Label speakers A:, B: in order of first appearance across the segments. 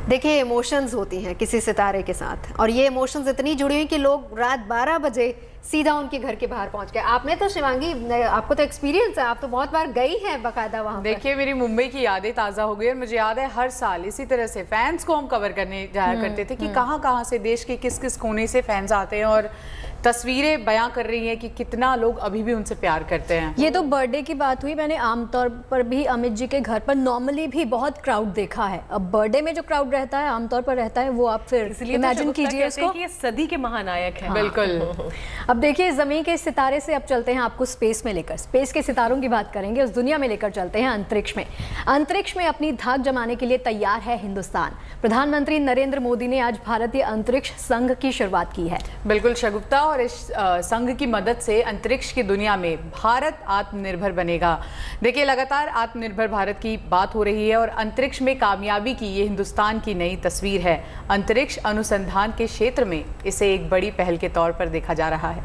A: देखिए, इमोशंस होती हैं किसी सितारे के साथ, और ये इमोशंस इतनी जुड़ी हुई कि लोग रात 12 बजे सीधा उनके घर के बाहर पहुंच गए। आपने तो शिवांगी, आपको तो एक्सपीरियंस है, आप तो बहुत बार गई हैं बकायदा वहां पर।
B: देखिए, मेरी मुंबई की यादें ताज़ा हो गई और मुझे याद है हर साल इसी तरह से फैंस को हम कवर करने जाया करते थे कि कहाँ से देश के किस किस कोने से फैंस आते हैं और तस्वीरें बयां कर रही हैं कि कितना लोग अभी भी उनसे प्यार करते हैं।
C: ये तो बर्थडे की बात हुई। मैंने आमतौर पर भी अमित जी के घर पर नॉर्मली भी बहुत क्राउड देखा है। अब बर्थडे में जो क्राउड रहता है आमतौर पर रहता है, वो आप फिर इमेजिन कीजिए उसको
D: कि ये सदी के महानायक हैं।
B: बिल्कुल।
C: अब देखिए, जमीन के सितारे से अब चलते हैं आपको स्पेस में लेकर। स्पेस के सितारों की बात करेंगे, उस दुनिया में लेकर चलते हैं अंतरिक्ष में। अंतरिक्ष में अपनी धाक जमाने के लिए तैयार है हिंदुस्तान। प्रधानमंत्री नरेंद्र मोदी ने आज भारतीय अंतरिक्ष संघ की शुरुआत की है।
B: बिल्कुल शगुफ्ता, और इस संघ की मदद से अंतरिक्ष की दुनिया में भारत आत्मनिर्भर बनेगा। देखिए, लगातार आत्मनिर्भर भारत की बात हो रही है और अंतरिक्ष में कामयाबी की ये हिंदुस्तान की नई तस्वीर है। अंतरिक्ष अनुसंधान के क्षेत्र में इसे एक बड़ी पहल के तौर पर देखा जा रहा है।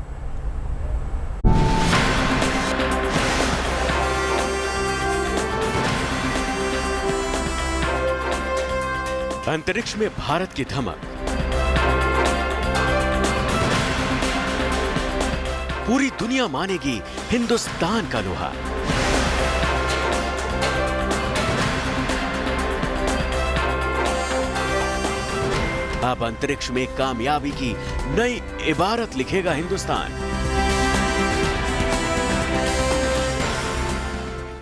E: अंतरिक्ष में भारत की धमक, पूरी दुनिया मानेगी हिंदुस्तान का लोहा। अब अंतरिक्ष में कामयाबी की नई इबारत लिखेगा हिंदुस्तान।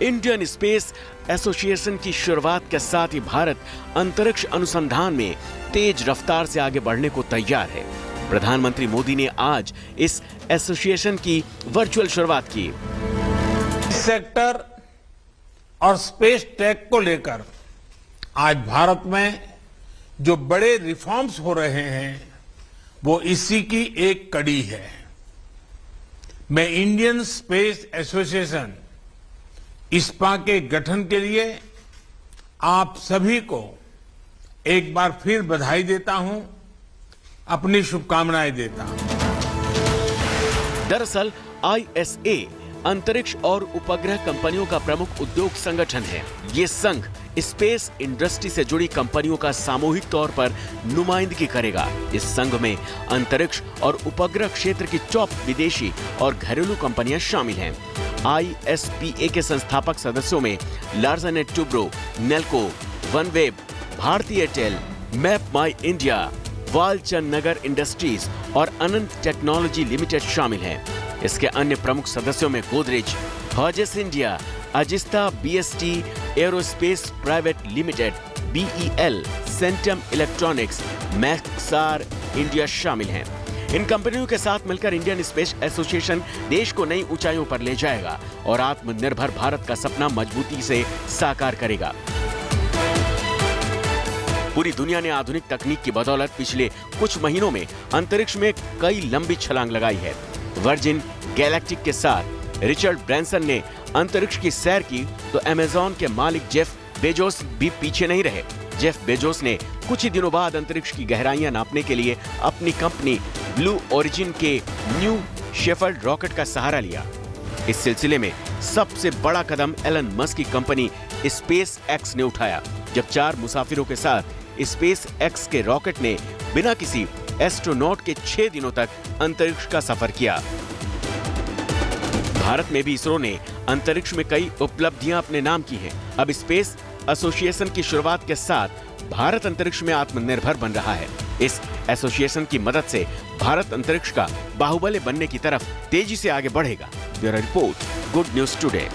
E: इंडियन स्पेस एसोसिएशन की शुरुआत के साथ ही भारत अंतरिक्ष अनुसंधान में तेज रफ्तार से आगे बढ़ने को तैयार है। प्रधानमंत्री मोदी ने आज इस एसोसिएशन की वर्चुअल शुरुआत की।
F: सेक्टर और स्पेस टेक को लेकर आज भारत में जो बड़े रिफॉर्म्स हो रहे हैं, वो इसी की एक कड़ी है। मैं इंडियन स्पेस एसोसिएशन इस्पा के गठन के लिए आप सभी को एक बार फिर बधाई देता हूं, अपनी शुभकामनाएं देता हूं।
E: दरअसल ISA अंतरिक्ष और उपग्रह कंपनियों का प्रमुख उद्योग संगठन है। ये संघ स्पेस इंडस्ट्री से जुड़ी कंपनियों का सामूहिक तौर पर नुमाइंदगी करेगा। इस संघ में अंतरिक्ष और उपग्रह क्षेत्र की टॉप विदेशी और घरेलू कंपनियां शामिल हैं। ISPA के संस्थापक सदस्यों में Larsen and Toubro, Nelco, OneWeb, Bharti Airtel, Map My India, Walchand Nagar industries और अनंत टेक्नोलॉजी लिमिटेड शामिल हैं। इसके अन्य प्रमुख सदस्यों में गोदरेज, हॉजेस India, Ajista BST aerospace private limited, BEL, Centum electronics, Maxar India शामिल हैं। इन कंपनियों के साथ मिलकर इंडियन स्पेस एसोसिएशन देश को नई ऊंचाइयों पर ले जाएगा और आत्मनिर्भर भारत का सपना मजबूती से साकार करेगा। पूरी दुनिया ने आधुनिक तकनीक की बदौलत पिछले कुछ महीनों में अंतरिक्ष में कई लंबी छलांग लगाई है। वर्जिन गैलेक्टिक के साथ रिचर्ड ब्रैंसन ने अंतरिक्ष की सैर की, तो अमेज़न के मालिक जेफ बेजोस भी पीछे नहीं रहे। जेफ बेजोस ने कुछ ही दिनों बाद अंतरिक्ष की गहराइयां नापने के लिए अपनी कंपनी ब्लू ओरिजिन के न्यू शेफर्ड रॉकेट का सहारा लिया। इस सिलसिले में सबसे बड़ा कदम एलन मस्क की कंपनी स्पेस एक्स ने उठाया, जब 4 मुसाफिरों के साथ स्पेस एक्स के रॉकेट ने बिना किसी एस्ट्रोनॉट के 6 दिनों तक अंतरिक्ष का सफर किया। भारत में भी इसरो ने अंतरिक्ष में कई उपलब्धियां अपने नाम की हैं। अब स्पेस एसोसिएशन की शुरुआत के साथ भारत अंतरिक्ष में आत्मनिर्भर बन रहा है। इस एसोसिएशन की मदद से भारत अंतरिक्ष का बाहुबली बनने की तरफ तेजी से आगे बढ़ेगा। Bureau report, good news today.